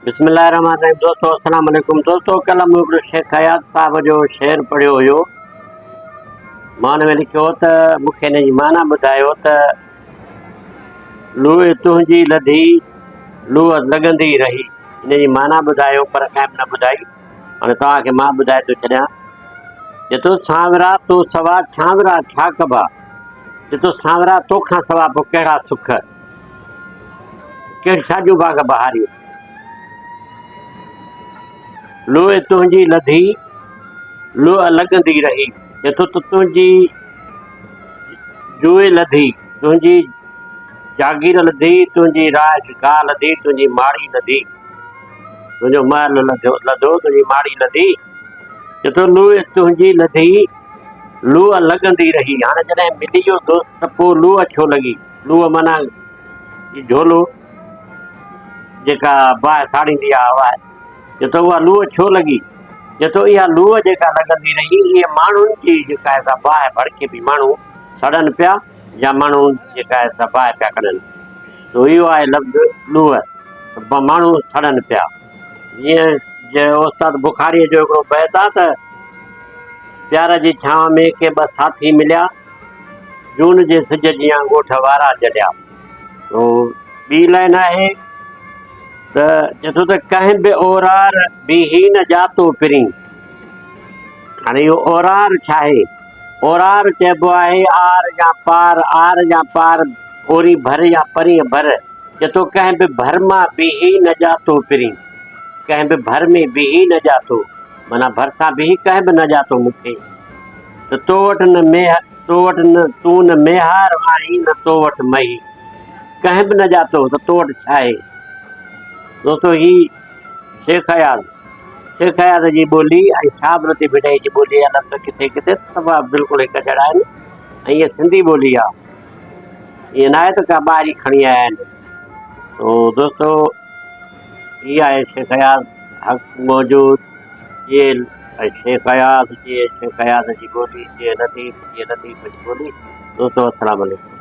बिस्मिल्लाहिर्रहमानिर्रहीम। दोस्तों अस्सलाम वालेकुम। दोस्तों कल मूं शेख हयात साहब जो शेर पढ़ियो हुयो, मान में लिखियो त मूंखे हिन जी माना ॿुधायो त लूह तुंहिंजी लधी लूह लॻंदी रही। हिन जी माना ॿुधायो पर कंहिं बि न ॿुधाई। हाणे तव्हांखे मां ॿुधाए थो छॾियां। जितो सांवरा तो सवा छांवरा छा कबा, जितो सांवरा तोखां सवा पोइ कहिड़ा सुख, कहिड़ी साॼियूं बाग बहारियूं। लूह तुंहिंजी लधी लूह लॻंदी रही। जितो तुंहिंजी जूए लधी, तुंहिंजी जागीर लधी, तुंहिंजी राज गाह लधी, तुंहिंजी माड़ी लधी, तुंहिंजो महल लधो, तुंहिंजी माड़ी लधी। जितो लूह तुंहिंजी लधी लूह लॻंदी रही। हाणे जॾहिं मिली वियो दोस्त त पोइ लूह छो लॻी? लूह माना झोलो जेका बाहि साड़ींदी आहे हवा, जितो उहा लूह छो लॻी? जितो इहा लूह जेका लॻंदी रही, इहे माण्हुनि जी जेका आहे बाहि भड़के बि माण्हू सड़नि पिया, या माण्हू जेका आहे बाहि पिया कढनि। तो इहो आहे लफ़्ज़ लूह, माण्हू सड़नि पिया। जीअं उस्ताद बुखारीअ जो हिकिड़ो बैत आहे त प्यार जी छांव में के ॿ साथी मिलिया, जून जे सिज जीअं ॻोठ वारा जलिया। तो ॿी लाइन आहे त चए त कंहिं बि ओरार बीही न जातो फिरी। हाणे इहो ओरार छा आहे? ओरार चइबो आहे आर या पार, आर या पार, ओरी भर या परीं भर। जितो कंहिं बि भर मां बीही न जातो फिरी, कंहिं बि भर में बीही न जातो, माना भर सां बीही कंहिं बि न जातो मूंखे। त तो वटि न मेह, तो वटि न तूं न मेहार आहीं, न तो वटि मही, कंहिं बि न जातो त तो वटि छा आहे? दोस्तों ही शेख हयात जी ॿोली ऐं शाह लतीफ़ भिॾई जी ॿोली आहे। लफ़्ज़ किथे किथे सभु बिल्कुलु हिकु जहिड़ा आहिनि ऐं इहा सिंधी ॿोली आहे, ईअं न आहे त का ॿाहिरि खणी आया आहिनि। तो दोस्तों इहा आहे शेख हयात हक़ मौजूद, ये शेख हयात जी ॿोली, ये लतीफ़ जी ॿोली। दोस्तों अस्सलाम वालेकुम।